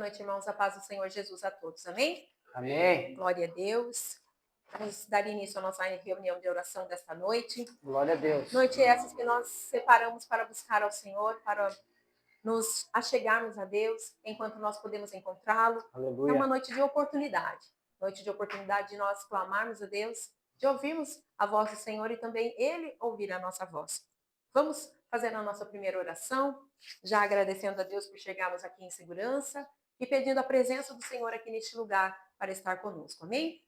noite, irmãos. A paz do Senhor Jesus a todos. Amém? Amém. Glória a Deus. Vamos dar início à nossa reunião de oração desta noite. Glória a Deus. Noite essas que nós separamos para buscar ao Senhor, para nos achegarmos a Deus enquanto nós podemos encontrá-lo. Aleluia. É uma noite de oportunidade. Noite de oportunidade de nós clamarmos a Deus, de ouvirmos a voz do Senhor e também Ele ouvir a nossa voz. Vamos fazer a nossa primeira oração, já agradecendo a Deus por chegarmos aqui em segurança e pedindo a presença do Senhor aqui neste lugar para estar conosco. Amém?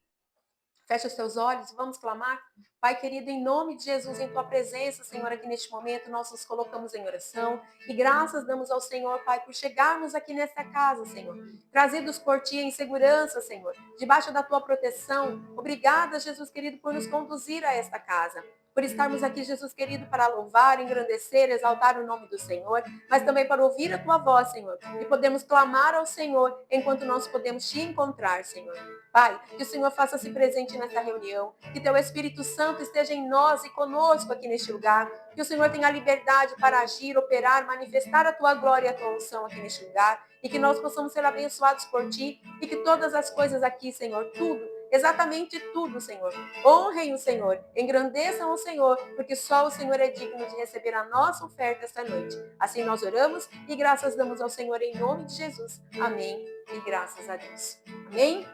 Fecha os teus olhos e vamos clamar. Pai querido, em nome de Jesus, em tua presença, Senhor, aqui neste momento, nós nos colocamos em oração e graças damos ao Senhor, Pai, por chegarmos aqui nesta casa, Senhor, trazidos por ti em segurança, Senhor, debaixo da tua proteção. Obrigada, Jesus querido, por nos conduzir a esta casa. Por estarmos aqui, Jesus querido, para louvar, engrandecer, exaltar o nome do Senhor, mas também para ouvir a tua voz, Senhor, e podemos clamar ao Senhor enquanto nós podemos te encontrar, Senhor. Pai, que o Senhor faça-se presente nesta reunião, que teu Espírito Santo esteja em nós e conosco aqui neste lugar, que o Senhor tenha liberdade para agir, operar, manifestar a tua glória e a tua unção aqui neste lugar, e que nós possamos ser abençoados por ti, e que todas as coisas aqui, Senhor, tudo, exatamente tudo, Senhor, honrem o Senhor, engrandeçam o Senhor, porque só o Senhor é digno de receber a nossa oferta esta noite. Assim nós oramos e graças damos ao Senhor em nome de Jesus. Amém e graças a Deus. Amém?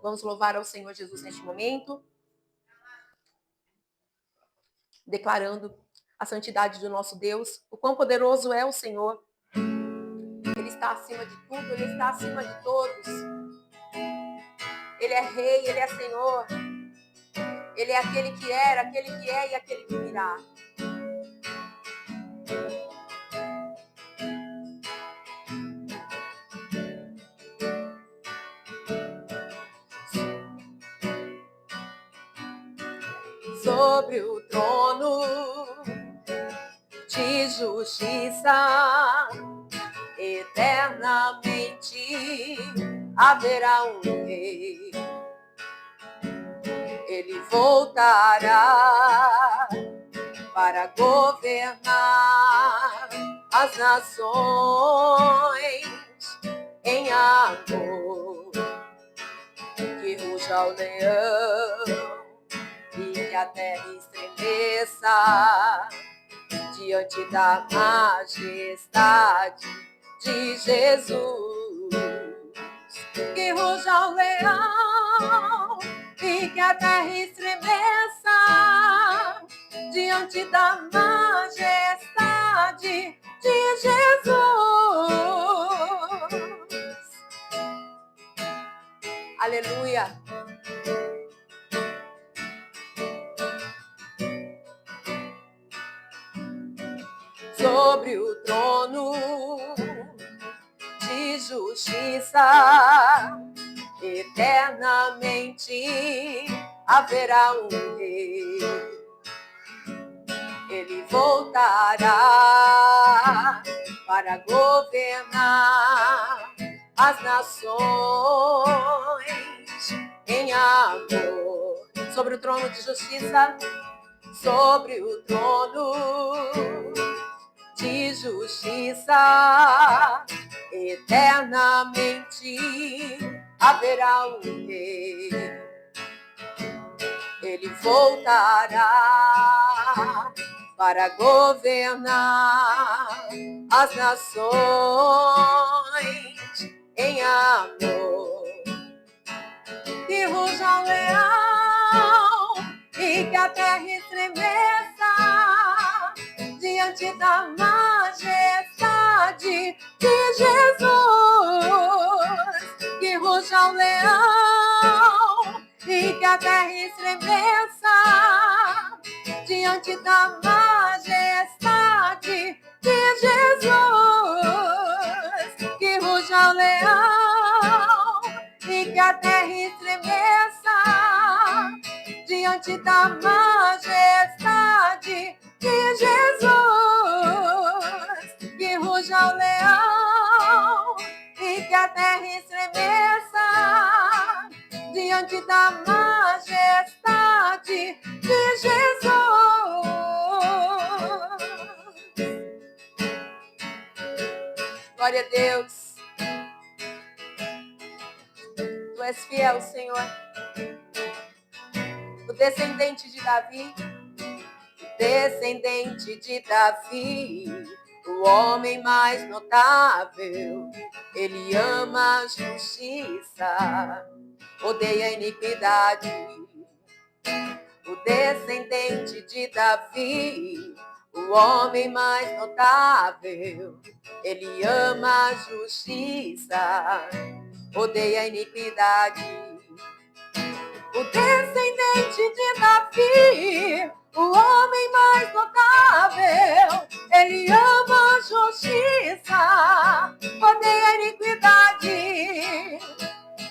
Vamos louvar ao Senhor Jesus neste momento, declarando a santidade do nosso Deus, o quão poderoso é o Senhor. Ele está acima de tudo, Ele está acima de todos. Ele é Rei, Ele é Senhor. Ele é aquele que era, aquele que é e aquele que virá. Sobre o trono de justiça, eternamente haverá um rei. Ele voltará para governar as nações em amor. Que ruja o leão e que a terra estremeça diante da majestade de Jesus. Que ruja o leão e que a terra estremeça diante da majestade de Jesus. Aleluia. Sobre o trono de justiça, eternamente haverá um rei. Ele voltará para governar as nações em amor. Sobre o trono de justiça, sobre o trono de justiça, eternamente haverá um rei. Ele voltará para governar as nações em amor. Que ruja o leão e que a terra estremeça diante da majestade de Jesus. Que ruja o leão e que a terra estremeça diante da majestade de Jesus. Que ruja o leão e que a terra estremeça diante da majestade de Jesus. Que ruja o leão e que a terra estremeça diante da majestade de Jesus. Glória a Deus. és fiel, Senhor. O descendente de Davi, o homem mais notável. Ele ama a justiça, odeia a iniquidade. O descendente de Davi, o homem mais notável. Ele ama a justiça, odeia a iniquidade. O descendente de Davi, o homem mais notável. Ele ama a justiça, odeia a iniquidade.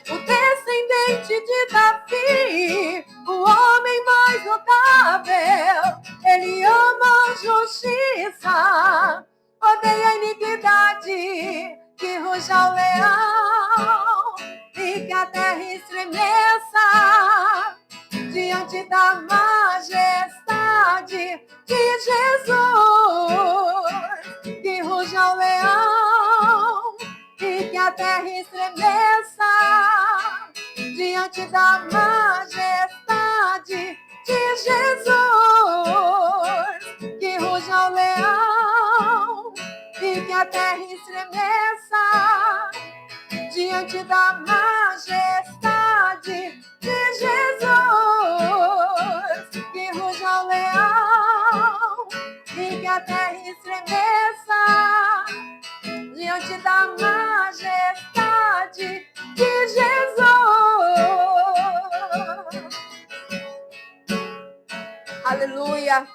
O descendente de Davi, o homem mais notável. Ele ama a justiça, odeia a iniquidade. Que ruja o leão e que a terra estremeça diante da majestade de Jesus. Que ruja o leão e que a terra estremeça diante da majestade de Jesus. Que ruja o leão e que a terra estremeça diante da majestade de Jesus. Que ruja o leão e que a terra estremeça diante da majestade de Jesus. Aleluia.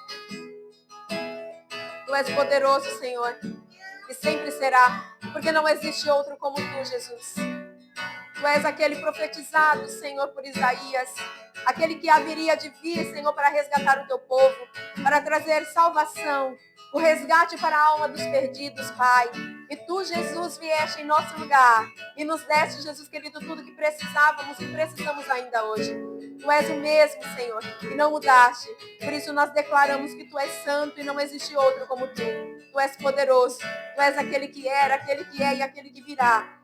Tu és poderoso, Senhor, e sempre será, porque não existe outro como tu, Jesus. Tu és aquele profetizado, Senhor, por Isaías, aquele que haveria de vir, Senhor, para resgatar o teu povo, para trazer salvação, o resgate para a alma dos perdidos, Pai. E tu, Jesus, vieste em nosso lugar e nos deste, Jesus querido, tudo que precisávamos e precisamos ainda hoje. Tu és o mesmo, Senhor, e não mudaste. Por isso nós declaramos que tu és santo e não existe outro como tu. Tu és poderoso, tu és aquele que era, aquele que é e aquele que virá.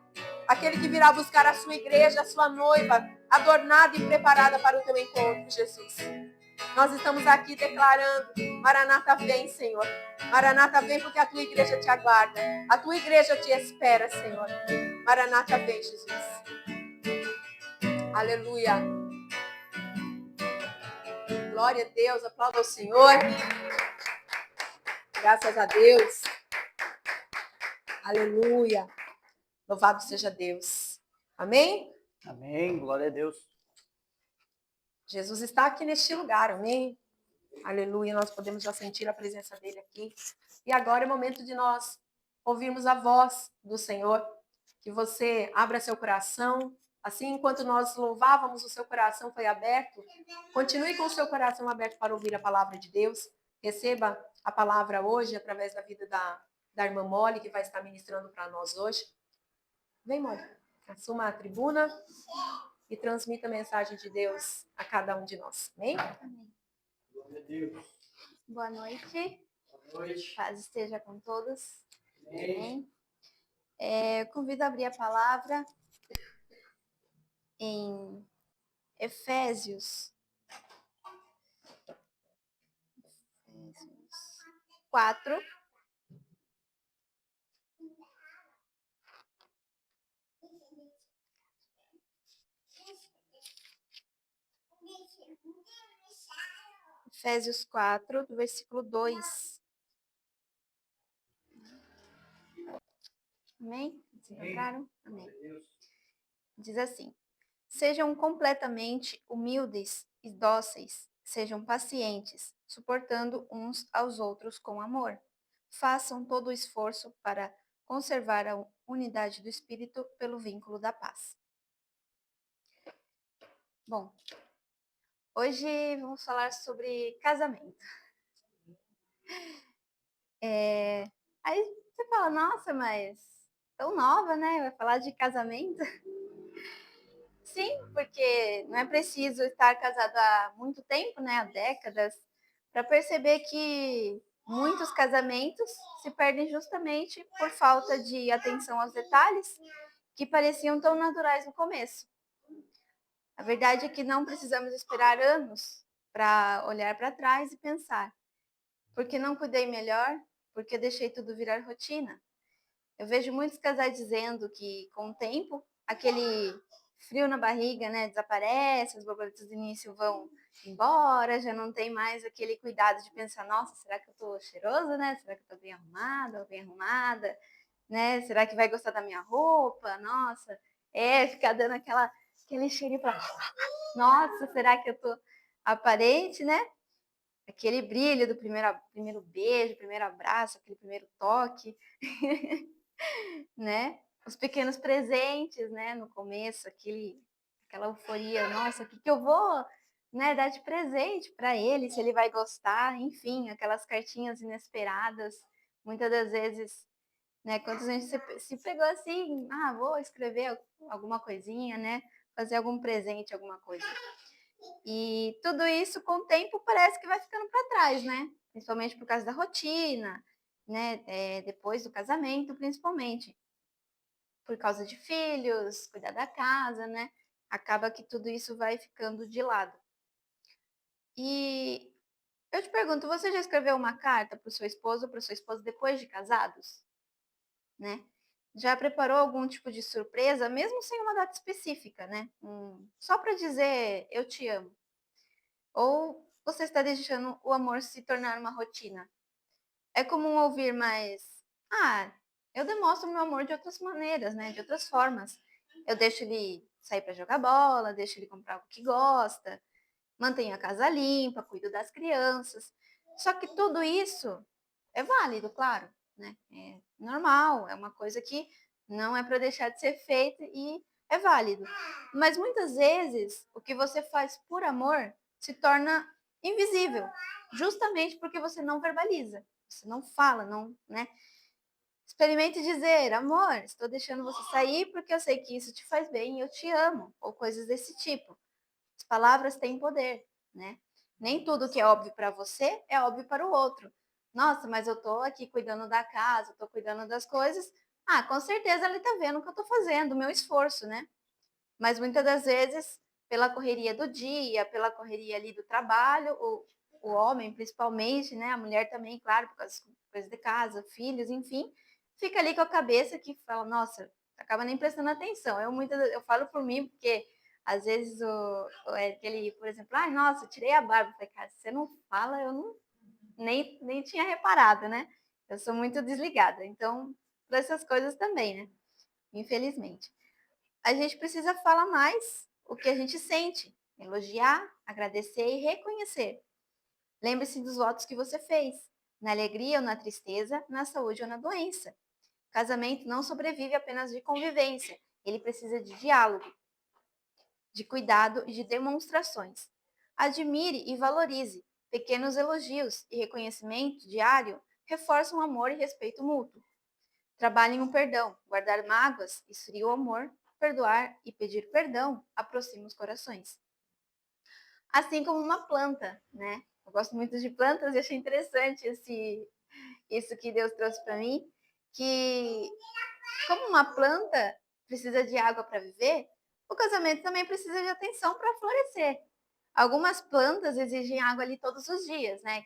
Aquele que virá buscar a sua igreja, a sua noiva, adornada e preparada para o teu encontro, Jesus. Nós estamos aqui declarando, Maranata vem, Senhor. Maranata vem porque a tua igreja te aguarda. A tua igreja te espera, Senhor. Maranata vem, Jesus. Aleluia. Glória a Deus, aplauda ao Senhor. Graças a Deus. Aleluia. Louvado seja Deus. Amém? Amém, glória a Deus. Jesus está aqui neste lugar, amém? Aleluia, nós podemos já sentir a presença dele aqui. E agora é momento de nós ouvirmos a voz do Senhor. Que você abra seu coração. Assim, enquanto nós louvávamos, o seu coração foi aberto. Continue com o seu coração aberto para ouvir a palavra de Deus. Receba a palavra hoje através da vida da irmã Molly, que vai estar ministrando para nós hoje. Vem, Molly. Assuma a tribuna e transmita a mensagem de Deus a cada um de nós. Amém? Amém. Glória a Deus. Boa noite. Boa noite. Paz esteja com todos. Amém. Eu convido a abrir a palavra em Efésios 4. Efésios 4, do versículo 2. Amém? Vocês encontraram? Amém. Glória a Deus. Diz assim: sejam completamente humildes e dóceis, sejam pacientes, suportando uns aos outros com amor. Façam todo o esforço para conservar a unidade do Espírito pelo vínculo da paz. Bom, hoje vamos falar sobre casamento. Aí você fala, nossa, mas tão nova, né? Vai falar de casamento? Sim, porque não é preciso estar casado há muito tempo, né? Há décadas, para perceber que muitos casamentos se perdem justamente por falta de atenção aos detalhes que pareciam tão naturais no começo. A verdade é que não precisamos esperar anos para olhar para trás e pensar: por que não cuidei melhor? Por que deixei tudo virar rotina? Eu vejo muitos casais dizendo que, com o tempo, aquele frio na barriga, né, desaparece, as borboletas do início vão embora, já não tem mais aquele cuidado de pensar: nossa, será que eu tô cheiroso, né? Será que eu tô bem arrumada ou bem arrumada, né? Será que vai gostar da minha roupa? Nossa, ficar dando aquele cheirinho pra... Nossa, será que eu tô aparente, né? Aquele brilho do primeiro beijo, primeiro abraço, aquele primeiro toque. Né? Os pequenos presentes, né, no começo, aquela euforia, nossa, o que que eu vou, né, dar de presente para ele, se ele vai gostar, enfim, aquelas cartinhas inesperadas, muitas das vezes, né, quantas vezes você se pegou assim, vou escrever alguma coisinha, né, fazer algum presente, alguma coisa. E tudo isso, com o tempo, parece que vai ficando para trás, né, principalmente por causa da rotina, né, depois do casamento, principalmente por causa de filhos, cuidar da casa, né? Acaba que tudo isso vai ficando de lado. E eu te pergunto, você já escreveu uma carta para o seu esposo ou para sua esposa depois de casados, né? Já preparou algum tipo de surpresa, mesmo sem uma data específica, né? Só para dizer eu te amo. Ou você está deixando o amor se tornar uma rotina? É comum ouvir, mas eu demonstro meu amor de outras maneiras, né? De outras formas. Eu deixo ele sair para jogar bola, deixo ele comprar o que gosta, mantenho a casa limpa, cuido das crianças. Só que tudo isso é válido, claro, né? É normal, é uma coisa que não é para deixar de ser feita e é válido. Mas muitas vezes o que você faz por amor se torna invisível, justamente porque você não verbaliza, você não fala, não, né? Experimente dizer: amor, estou deixando você sair porque eu sei que isso te faz bem e eu te amo, ou coisas desse tipo. As palavras têm poder, né? Nem tudo que é óbvio para você é óbvio para o outro. Nossa, mas eu tô aqui cuidando da casa, tô cuidando das coisas. Com certeza ele tá vendo o que eu tô fazendo, o meu esforço, né? Mas muitas das vezes, pela correria do dia, pela correria ali do trabalho, o homem principalmente, né? A mulher também, claro, por causa das coisas de casa, filhos, enfim, fica ali com a cabeça que fala: nossa, acaba nem prestando atenção. Eu falo por mim, porque às vezes aquele, por exemplo, nossa, eu tirei a barba. Eu falei: cara, se você não fala, eu não, nem tinha reparado, né? Eu sou muito desligada. Então, para essas coisas também, né? Infelizmente. A gente precisa falar mais o que a gente sente, elogiar, agradecer e reconhecer. Lembre-se dos votos que você fez, na alegria ou na tristeza, na saúde ou na doença. Casamento não sobrevive apenas de convivência, ele precisa de diálogo, de cuidado e de demonstrações. Admire e valorize. Pequenos elogios e reconhecimento diário reforçam amor e respeito mútuo. Trabalhe em um perdão. Guardar mágoas esfria o amor. Perdoar e pedir perdão aproxima os corações. Assim como uma planta, né? Eu gosto muito de plantas e achei interessante isso que Deus trouxe para mim, que como uma planta precisa de água para viver, o casamento também precisa de atenção para florescer. Algumas plantas exigem água ali todos os dias, né?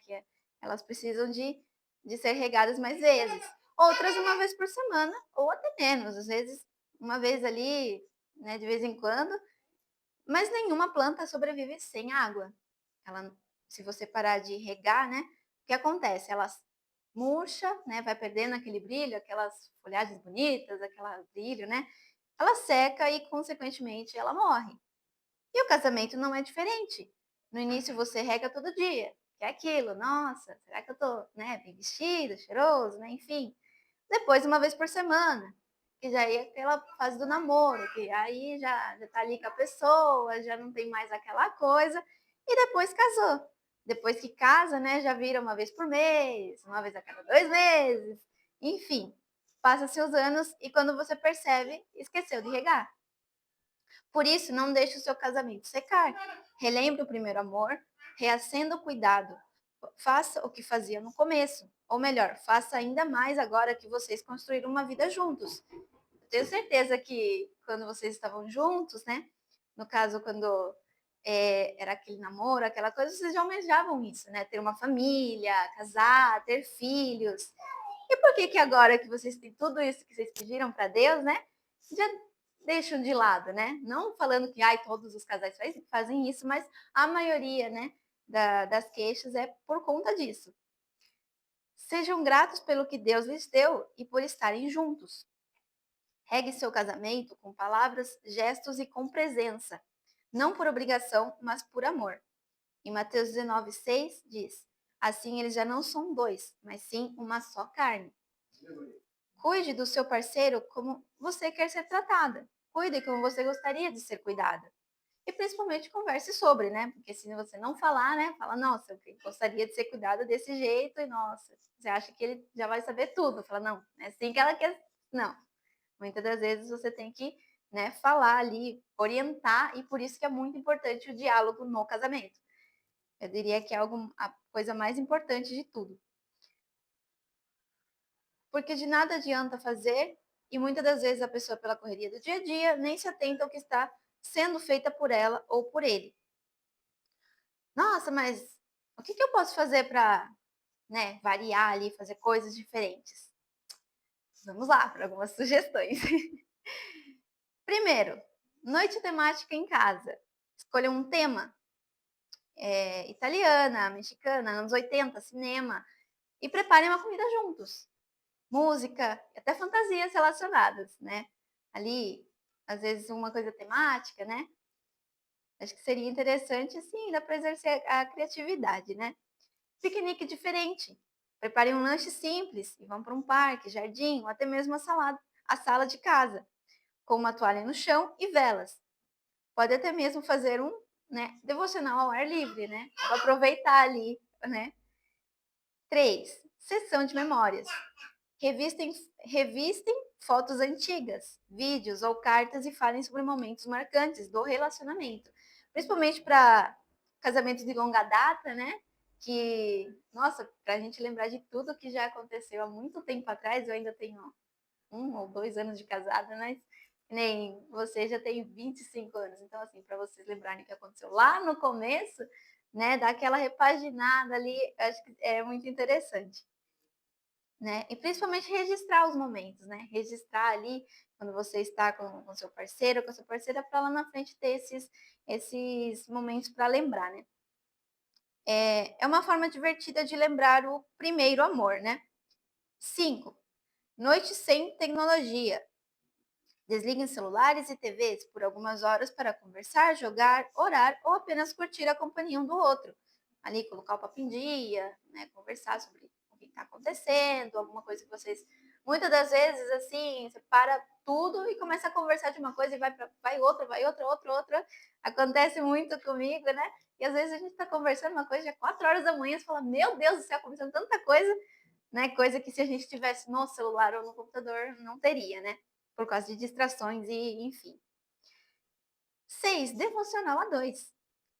Elas precisam de ser regadas mais vezes. Outras uma vez por semana, ou até menos, às vezes uma vez ali, né, de vez em quando. Mas nenhuma planta sobrevive sem água. Ela, se você parar de regar, né, o que acontece? Ela murcha, né, vai perdendo aquele brilho, aquelas folhagens bonitas, aquele brilho, né? Ela seca e, consequentemente, ela morre. E o casamento não é diferente. No início você rega todo dia, que é aquilo, nossa, será que eu tô, né, bem vestido, cheiroso, né, enfim. Depois, uma vez por semana, que já é aquela fase do namoro, que aí já tá ali com a pessoa, já não tem mais aquela coisa, e depois casou. Depois que casa, né, já vira uma vez por mês, uma vez a cada 2 meses, enfim. Passa-se os anos e quando você percebe, esqueceu de regar. Por isso, não deixe o seu casamento secar. Relembre o primeiro amor, reacenda o cuidado. Faça o que fazia no começo. Ou melhor, faça ainda mais agora que vocês construíram uma vida juntos. Eu tenho certeza que quando vocês estavam juntos, né, no caso, quando era aquele namoro, aquela coisa, vocês já almejavam isso, né? Ter uma família, casar, ter filhos. E por que agora que vocês têm tudo isso que vocês pediram para Deus, né? Já deixam de lado, né? Não falando que todos os casais fazem isso, mas a maioria, né, das queixas é por conta disso. Sejam gratos pelo que Deus lhes deu e por estarem juntos. Regue seu casamento com palavras, gestos e com presença, não por obrigação, mas por amor. Em Mateus 19:6 diz: assim eles já não são dois, mas sim uma só carne. Cuide do seu parceiro como você quer ser tratada. Cuide como você gostaria de ser cuidada. E principalmente converse sobre, né? Porque se você não falar, né? Fala, nossa, eu gostaria de ser cuidada desse jeito, e nossa, você acha que ele já vai saber tudo. Fala, não, é assim que ela quer. Não. Muitas das vezes você tem que, né, falar ali, orientar, e por isso que é muito importante o diálogo no casamento. Eu diria que é a coisa mais importante de tudo. Porque de nada adianta fazer, e muitas das vezes a pessoa, pela correria do dia a dia, nem se atenta ao que está sendo feita por ela ou por ele. Nossa, mas o que eu posso fazer para, né, variar ali, fazer coisas diferentes? Vamos lá para algumas sugestões. Primeiro, noite temática em casa. Escolha um tema. Italiana, mexicana, anos 80, cinema. E preparem uma comida juntos. Música, até fantasias relacionadas, né? Ali, às vezes, uma coisa temática, né? Acho que seria interessante, assim, dá para exercer a criatividade, né? Piquenique diferente. Preparem um lanche simples e vão para um parque, jardim ou até mesmo a sala de casa, com uma toalha no chão e velas. Pode até mesmo fazer um, né, devocional ao ar livre, né? Para aproveitar ali, né? 3. Sessão de memórias. Revistem fotos antigas, vídeos ou cartas e falem sobre momentos marcantes do relacionamento. Principalmente para casamentos de longa data, né? Que, nossa, para a gente lembrar de tudo que já aconteceu há muito tempo atrás, eu ainda tenho 1 ou 2 anos de casada, mas nem você já tem 25 anos. Então, assim, para vocês lembrarem o que aconteceu lá no começo, né? Dar aquela repaginada ali, acho que é muito interessante. Né? E principalmente registrar os momentos, né? Registrar ali quando você está com seu parceiro, com a sua parceira, para lá na frente ter esses momentos para lembrar, né? É uma forma divertida de lembrar o primeiro amor, né? 5. Noite sem tecnologia. Desliguem celulares e TVs por algumas horas para conversar, jogar, orar ou apenas curtir a companhia um do outro. Ali, colocar o papo em dia, né? Conversar sobre o que está acontecendo, alguma coisa que vocês... Muitas das vezes, assim, você para tudo e começa a conversar de uma coisa e vai outra. Acontece muito comigo, né? E às vezes a gente está conversando uma coisa, já 4 horas da manhã, você fala, meu Deus do céu, conversando tanta coisa, né? Coisa que se a gente tivesse no celular ou no computador, não teria, né? Por causa de distrações e enfim. 6. Devocional a 2.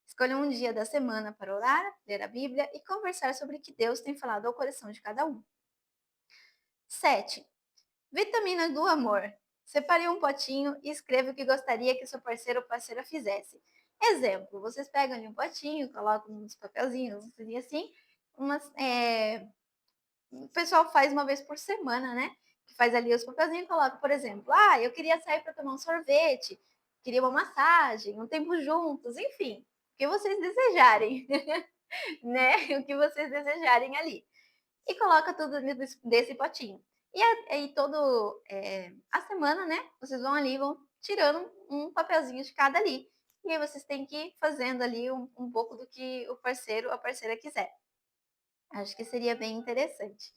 Escolha um dia da semana para orar, ler a Bíblia e conversar sobre o que Deus tem falado ao coração de cada um. 7. Vitamina do amor. Separe um potinho e escreva o que gostaria que seu parceiro ou parceira fizesse. Exemplo, vocês pegam ali um potinho, colocam uns papelzinhos, assim, o pessoal faz uma vez por semana, né? Que faz ali os papelzinhos e coloca, por exemplo, eu queria sair para tomar um sorvete, queria uma massagem, um tempo juntos, enfim, o que vocês desejarem, né? O que vocês desejarem ali. E coloca tudo desse potinho. E aí a semana, né? Vocês vão ali, vão tirando um papelzinho de cada ali. E aí vocês têm que ir fazendo ali um pouco do que o parceiro ou a parceira quiser. Acho que seria bem interessante.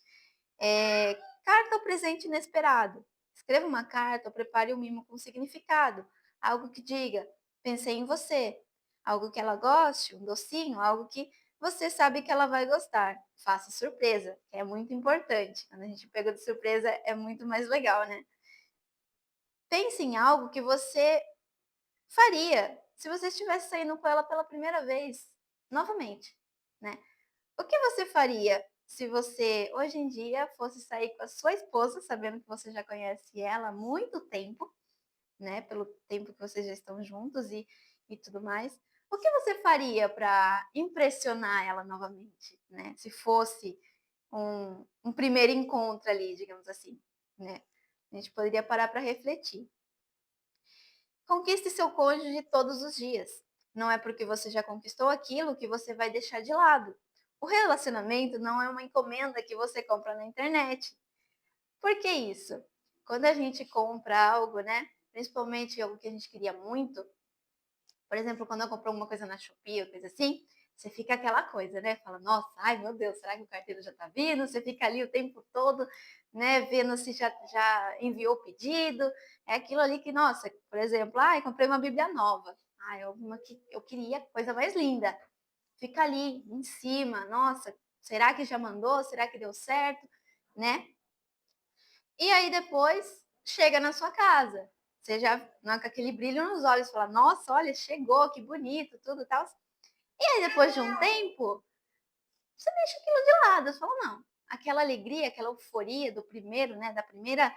Carta ou presente inesperado. Escreva uma carta ou prepare um mimo com significado. Algo que diga, pensei em você. Algo que ela goste, um docinho, algo que você sabe que ela vai gostar. Faça surpresa, que é muito importante. Quando a gente pega de surpresa, é muito mais legal, né? Pense em algo que você faria se você estivesse saindo com ela pela primeira vez, novamente, né? O que você faria se você, hoje em dia, fosse sair com a sua esposa, sabendo que você já conhece ela há muito tempo, né? Pelo tempo que vocês já estão juntos, e e tudo mais, o que você faria para impressionar ela novamente, né? Se fosse um primeiro encontro ali, digamos assim, né? A gente poderia parar para refletir. Conquiste seu cônjuge todos os dias. Não é porque você já conquistou aquilo que você vai deixar de lado. O relacionamento não é uma encomenda que você compra na internet. Por que isso? Quando a gente compra algo, né? Principalmente algo que a gente queria muito, por exemplo, quando eu compro alguma coisa na Shopee ou coisa assim, você fica aquela coisa, né? Fala, nossa, ai meu Deus, será que o carteiro já tá vindo? Você fica ali o tempo todo, né? Vendo se já enviou o pedido. É aquilo ali que, nossa, por exemplo, ai, comprei uma Bíblia nova. Ai, uma que eu queria, coisa mais linda. Fica ali em cima, nossa, será que já mandou? Será que deu certo? Né? E aí depois chega na sua casa. Você já com aquele brilho nos olhos, fala, nossa, olha, chegou, que bonito, tudo tal. E aí depois de um tempo, você deixa aquilo de lado, você fala, não, aquela alegria, aquela euforia do primeiro, né, da primeira,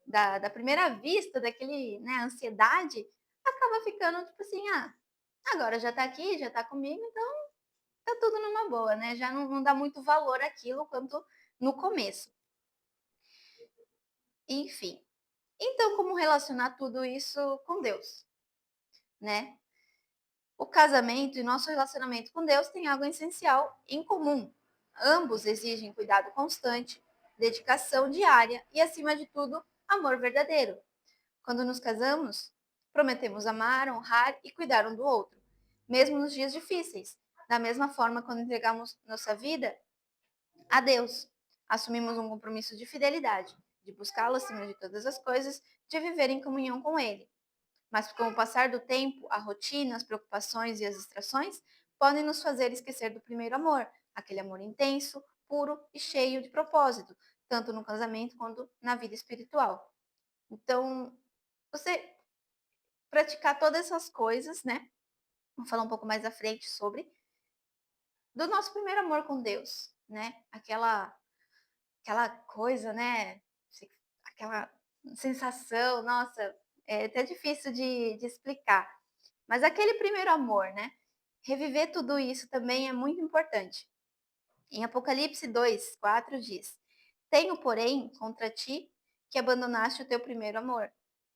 da primeira vista, daquele, né, ansiedade, acaba ficando tipo assim, ah, agora já tá aqui, já tá comigo, então tá tudo numa boa, né, já não dá muito valor aquilo quanto no começo. Enfim, então, como relacionar tudo isso com Deus, né? O casamento e nosso relacionamento com Deus têm algo essencial em comum. Ambos exigem cuidado constante, dedicação diária e, acima de tudo, amor verdadeiro. Quando nos casamos, prometemos amar, honrar e cuidar um do outro, mesmo nos dias difíceis. Da mesma forma, quando entregamos nossa vida a Deus, assumimos um compromisso de fidelidade, de buscá-lo acima de todas as coisas, de viver em comunhão com Ele. Mas com o passar do tempo, a rotina, as preocupações e as distrações podem nos fazer esquecer do primeiro amor, aquele amor intenso, puro e cheio de propósito, tanto no casamento quanto na vida espiritual. Então, você praticar todas essas coisas, né? Vou falar um pouco mais à frente sobre do nosso primeiro amor com Deus, né? Aquela coisa, né? Aquela sensação, nossa, é até difícil de explicar. Mas aquele primeiro amor, né? Reviver tudo isso também é muito importante. Em Apocalipse 2:4 diz: Tenho, porém, contra ti que abandonaste o teu primeiro amor.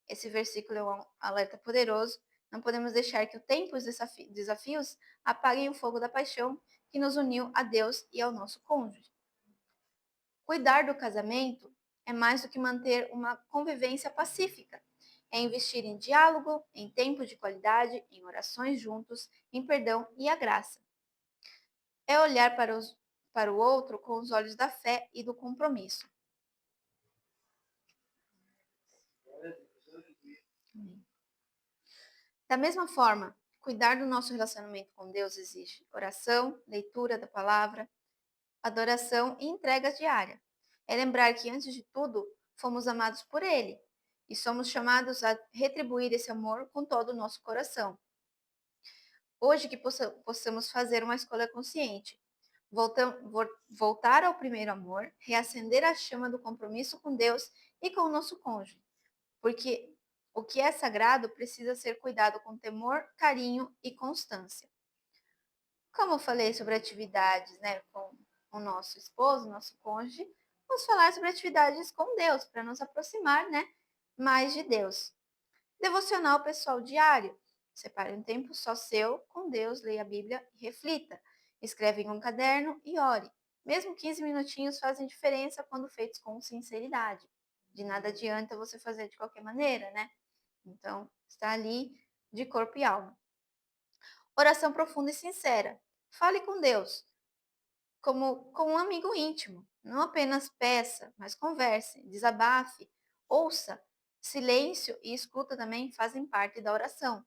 Esse versículo é um alerta poderoso. Não podemos deixar que o tempo e os desafios apaguem o fogo da paixão que nos uniu a Deus e ao nosso cônjuge. Cuidar do casamento é mais do que manter uma convivência pacífica. É investir em diálogo, em tempo de qualidade, em orações juntos, em perdão e a graça. É olhar para o outro com os olhos da fé e do compromisso. Da mesma forma, cuidar do nosso relacionamento com Deus exige oração, leitura da palavra, adoração e entrega diária. É lembrar que, antes de tudo, fomos amados por Ele e somos chamados a retribuir esse amor com todo o nosso coração. Hoje que possamos fazer uma escolha consciente, voltar ao primeiro amor, reacender a chama do compromisso com Deus e com o nosso cônjuge, porque o que é sagrado precisa ser cuidado com temor, carinho e constância. Como eu falei sobre atividades, né, com o nosso esposo, nosso cônjuge, vamos falar sobre atividades com Deus, para nos aproximar, né, mais de Deus. Devocional pessoal diário. Separe um tempo só seu com Deus, leia a Bíblia e reflita. Escreve em um caderno e ore. Mesmo 15 minutinhos fazem diferença quando feitos com sinceridade. De nada adianta você fazer de qualquer maneira, né? Então, está ali de corpo e alma. Oração profunda e sincera. Fale com Deus, como com um amigo íntimo. Não apenas peça, mas converse, desabafe, ouça. Silêncio e escuta também fazem parte da oração.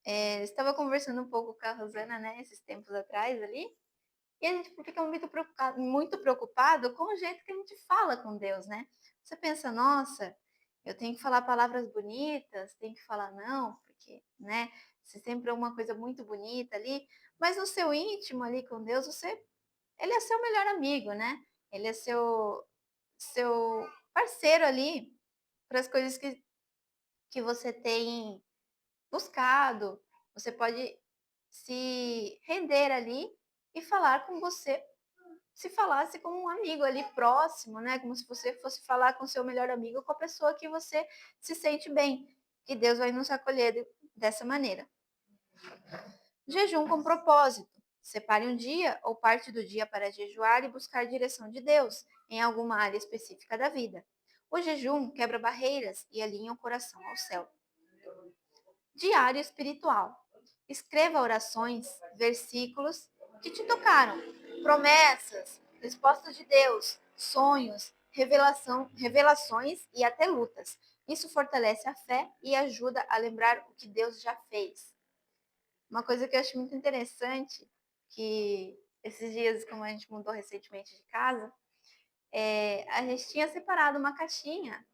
Estava conversando um pouco com a Rosana, né, esses tempos atrás ali, e a gente fica muito preocupado com o jeito que a gente fala com Deus, né? Você pensa, nossa, eu tenho que falar palavras bonitas, tenho que falar não, porque, né, se sempre é uma coisa muito bonita ali, mas no seu íntimo ali com Deus, ele é seu melhor amigo, né? Ele é seu parceiro ali para as coisas que você tem buscado, você pode se render ali e falar com você, se falasse com um amigo ali próximo, né? Como se você fosse falar com seu melhor amigo, com a pessoa que você se sente bem. Que Deus vai nos acolher dessa maneira. Jejum com propósito. Separe um dia ou parte do dia para jejuar e buscar a direção de Deus em alguma área específica da vida. O jejum quebra barreiras e alinha o coração ao céu. Diário espiritual. Escreva orações, versículos que te tocaram, promessas, respostas de Deus, sonhos, revelações e até lutas. Isso fortalece a fé e ajuda a lembrar o que Deus já fez. Uma coisa que eu acho muito interessante, que esses dias, como a gente mudou recentemente de casa, a gente tinha separado uma caixinha,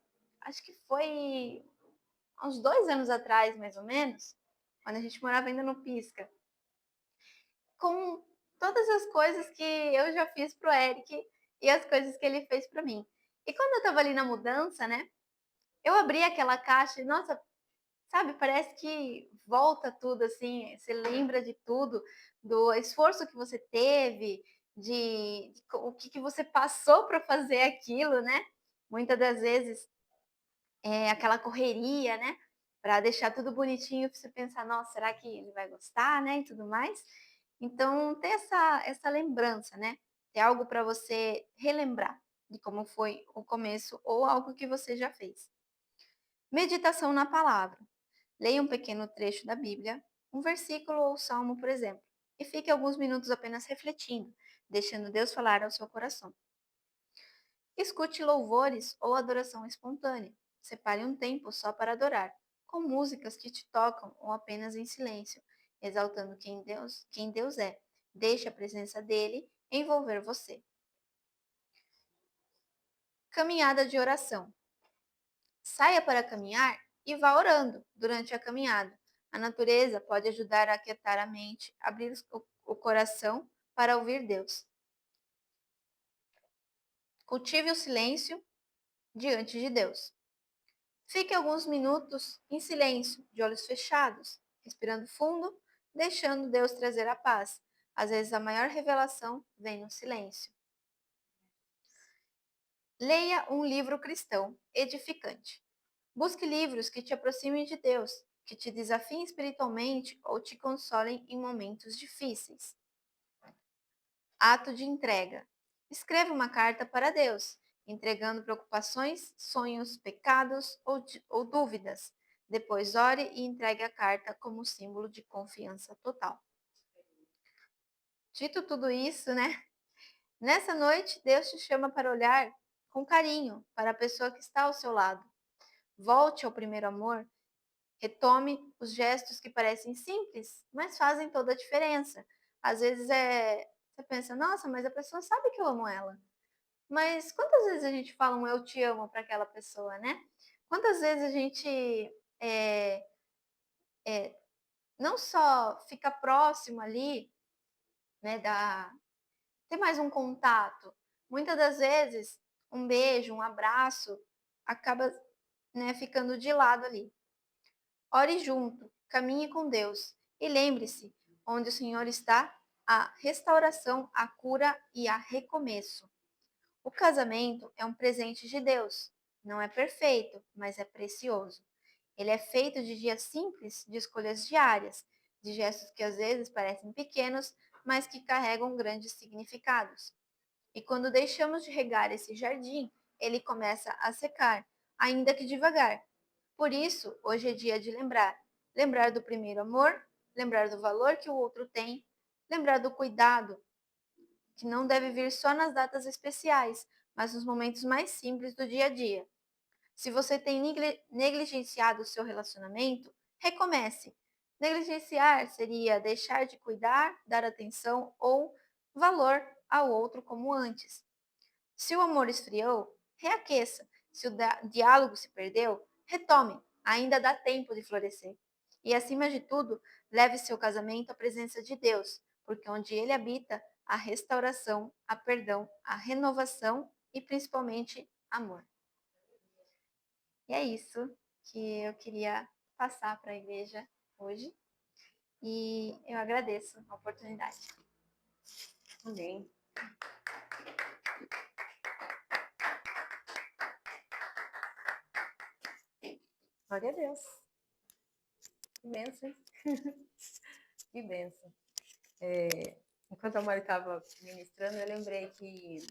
acho que foi há uns 2 anos atrás, mais ou menos, quando a gente morava ainda no Pisca, com todas as coisas que eu já fiz pro Eric e as coisas que ele fez para mim. E quando eu tava ali na mudança, né, eu abri aquela caixa e, nossa, sabe, parece que volta tudo assim, você lembra de tudo, do esforço que você teve, de o que você passou para fazer aquilo, né? Muitas das vezes é aquela correria, né? Para deixar tudo bonitinho, para você pensar, nossa, será que ele vai gostar, né? E tudo mais. Então, ter essa lembrança, né? Ter algo para você relembrar de como foi o começo ou algo que você já fez. Meditação na palavra. Leia um pequeno trecho da Bíblia, um versículo ou salmo, por exemplo, e fique alguns minutos apenas refletindo, deixando Deus falar ao seu coração. Escute louvores ou adoração espontânea. Separe um tempo só para adorar, com músicas que te tocam ou apenas em silêncio, exaltando quem Deus é. Deixe a presença dele envolver você. Caminhada de oração. Saia para caminhar e vá orando durante a caminhada. A natureza pode ajudar a aquietar a mente, abrir o coração para ouvir Deus. Cultive o silêncio diante de Deus. Fique alguns minutos em silêncio, de olhos fechados, respirando fundo, deixando Deus trazer a paz. Às vezes a maior revelação vem no silêncio. Leia um livro cristão edificante. Busque livros que te aproximem de Deus, que te desafiem espiritualmente ou te consolem em momentos difíceis. Ato de entrega. Escreva uma carta para Deus, entregando preocupações, sonhos, pecados ou dúvidas. Depois ore e entregue a carta como símbolo de confiança total. Dito tudo isso, né? Nessa noite, Deus te chama para olhar com carinho para a pessoa que está ao seu lado. Volte ao primeiro amor. Retome os gestos que parecem simples, mas fazem toda a diferença. Às vezes você pensa, nossa, mas a pessoa sabe que eu amo ela. Mas quantas vezes a gente fala um eu te amo para aquela pessoa, né? Quantas vezes a gente é, não só fica próximo ali, né, ter mais um contato. Muitas das vezes, um beijo, um abraço, acaba, né, ficando de lado ali. Ore junto, caminhe com Deus e lembre-se, onde o Senhor está, há restauração, a cura e há recomeço. O casamento é um presente de Deus. Não é perfeito, mas é precioso. Ele é feito de dias simples, de escolhas diárias, de gestos que às vezes parecem pequenos, mas que carregam grandes significados. E quando deixamos de regar esse jardim, ele começa a secar, ainda que devagar. Por isso, hoje é dia de lembrar. Lembrar do primeiro amor, lembrar do valor que o outro tem, lembrar do cuidado, que não deve vir só nas datas especiais, mas nos momentos mais simples do dia a dia. Se você tem negligenciado o seu relacionamento, recomece. Negligenciar seria deixar de cuidar, dar atenção ou valor ao outro como antes. Se o amor esfriou, reaqueça. Se o diálogo se perdeu, retome. Ainda dá tempo de florescer. E acima de tudo, leve seu casamento à presença de Deus, porque onde ele habita, há restauração, há perdão, há renovação e principalmente amor. E é isso que eu queria passar para a igreja hoje. E eu agradeço a oportunidade. Amém. Glória a Deus. Que bênção, hein? Que bênção. Enquanto a Mari estava ministrando, eu lembrei que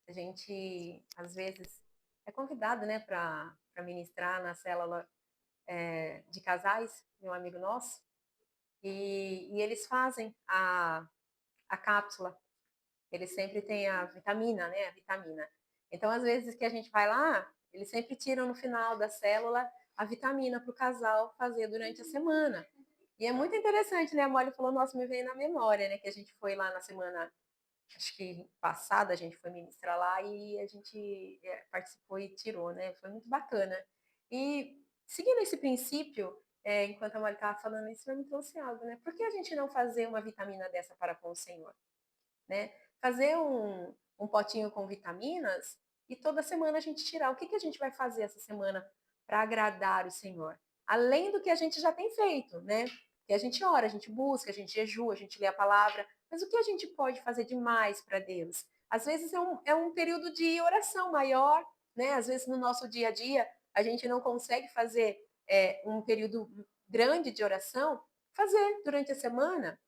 a gente, às vezes, é convidado, né, para ministrar na célula de casais, de um amigo nosso, e eles fazem a cápsula. Eles sempre têm a vitamina, né, a vitamina. Então, às vezes que a gente vai lá, eles sempre tiram no final da célula a vitamina para o casal fazer durante a semana. E é muito interessante, né? A Molly falou, nossa, me veio na memória, né? Que a gente foi lá na semana, acho que passada, a gente foi ministrar lá e a gente participou e tirou, né? Foi muito bacana. E seguindo esse princípio, enquanto a Molly estava falando isso, me trouxe algo, né? Por que a gente não fazer uma vitamina dessa para com o Senhor, né? Fazer um potinho com vitaminas e toda semana a gente tirar. O que, que a gente vai fazer essa semana para agradar o Senhor? Além do que a gente já tem feito, né? Que a gente ora, a gente busca, a gente jejua, a gente lê a palavra. Mas o que a gente pode fazer demais para Deus? Às vezes é um período de oração maior, né? Às vezes no nosso dia a dia a gente não consegue fazer um período grande de oração. Fazer durante a semana,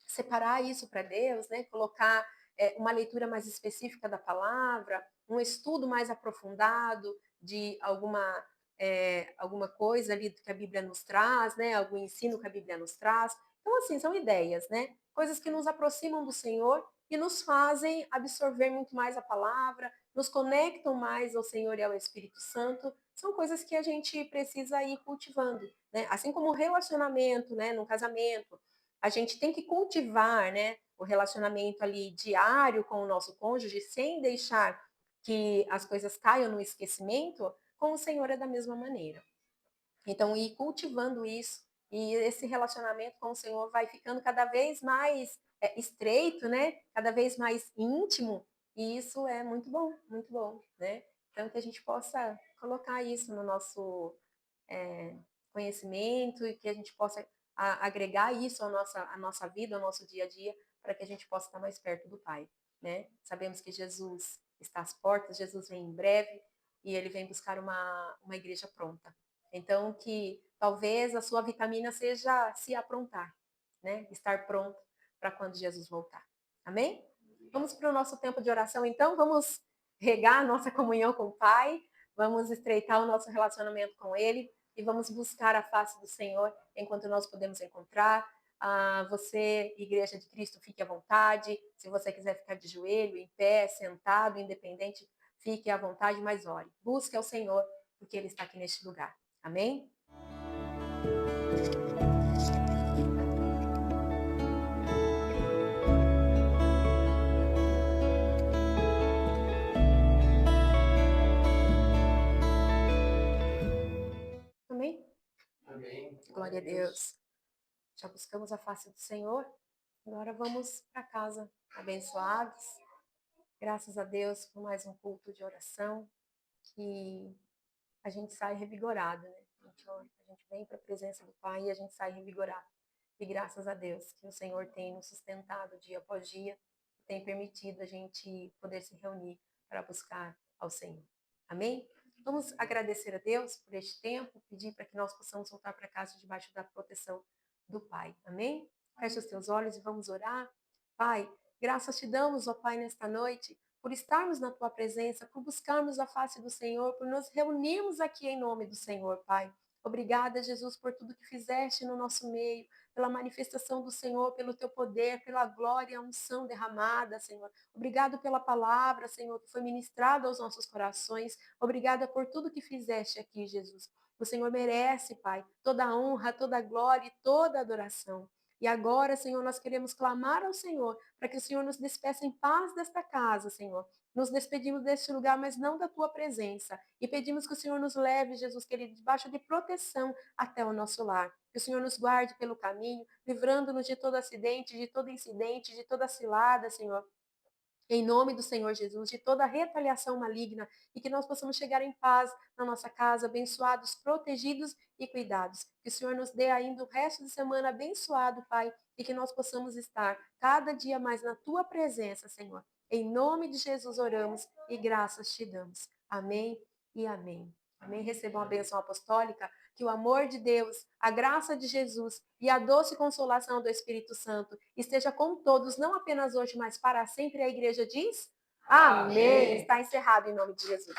separar isso para Deus, né? Colocar uma leitura mais específica da palavra, um estudo mais aprofundado de alguma coisa ali que a Bíblia nos traz, né? Algum ensino que a Bíblia nos traz. Então, assim, são ideias, né? Coisas que nos aproximam do Senhor e nos fazem absorver muito mais a palavra, nos conectam mais ao Senhor e ao Espírito Santo. São coisas que a gente precisa ir cultivando, né? Assim como o relacionamento, né? No casamento, a gente tem que cultivar, né, o relacionamento ali diário com o nosso cônjuge, sem deixar que as coisas caiam no esquecimento. Com o Senhor é da mesma maneira. Então, ir cultivando isso, e esse relacionamento com o Senhor vai ficando cada vez mais estreito, né? Cada vez mais íntimo, e isso é muito bom, né? Então, que a gente possa colocar isso no nosso conhecimento e que a gente possa agregar isso à nossa vida, ao nosso dia a dia, para que a gente possa estar mais perto do Pai, né? Sabemos que Jesus está às portas, Jesus vem em breve e ele vem buscar uma igreja pronta. Então, que talvez a sua vitamina seja se aprontar, né? Estar pronto para quando Jesus voltar. Amém? Vamos para o nosso tempo de oração, então. Vamos regar a nossa comunhão com o Pai, vamos estreitar o nosso relacionamento com Ele e vamos buscar a face do Senhor enquanto nós podemos encontrar. Você, Igreja de Cristo, fique à vontade. Se você quiser ficar de joelho, em pé, sentado, independente, fique à vontade, mas ore. Busque ao Senhor, porque Ele está aqui neste lugar. Amém? Amém? Amém. Glória a Deus. Já buscamos a face do Senhor. Agora vamos para casa abençoados. Graças a Deus por mais um culto de oração. Que a gente sai revigorado, né? A gente vem para a presença do Pai e a gente sai revigorado. E graças a Deus que o Senhor tem nos sustentado dia após dia, tem permitido a gente poder se reunir para buscar ao Senhor. Amém? Vamos agradecer a Deus por este tempo, pedir para que nós possamos voltar para casa debaixo da proteção do Pai. Amém? Feche os teus olhos e vamos orar. Pai, graças te damos, ó Pai, nesta noite, por estarmos na tua presença, por buscarmos a face do Senhor, por nos reunirmos aqui em nome do Senhor, Pai. Obrigada, Jesus, por tudo que fizeste no nosso meio, pela manifestação do Senhor, pelo teu poder, pela glória e a unção derramada, Senhor. Obrigado pela palavra, Senhor, que foi ministrada aos nossos corações. Obrigada por tudo que fizeste aqui, Jesus. O Senhor merece, Pai, toda a honra, toda a glória e toda a adoração. E agora, Senhor, nós queremos clamar ao Senhor para que o Senhor nos despeça em paz desta casa, Senhor. Nos despedimos deste lugar, mas não da tua presença. E pedimos que o Senhor nos leve, Jesus querido, debaixo de proteção até o nosso lar. Que o Senhor nos guarde pelo caminho, livrando-nos de todo acidente, de todo incidente, de toda cilada, Senhor. em nome do Senhor Jesus, de toda retaliação maligna, e que nós possamos chegar em paz na nossa casa, abençoados, protegidos e cuidados. Que o Senhor nos dê ainda o resto de semana abençoado, Pai, e que nós possamos estar cada dia mais na tua presença, Senhor. Em nome de Jesus oramos e graças te damos. Amém e amém. Amém. Recebam a bênção apostólica, que o amor de Deus, a graça de Jesus e a doce consolação do Espírito Santo esteja com todos, não apenas hoje, mas para sempre. A igreja diz: Amém. Está encerrado em nome de Jesus.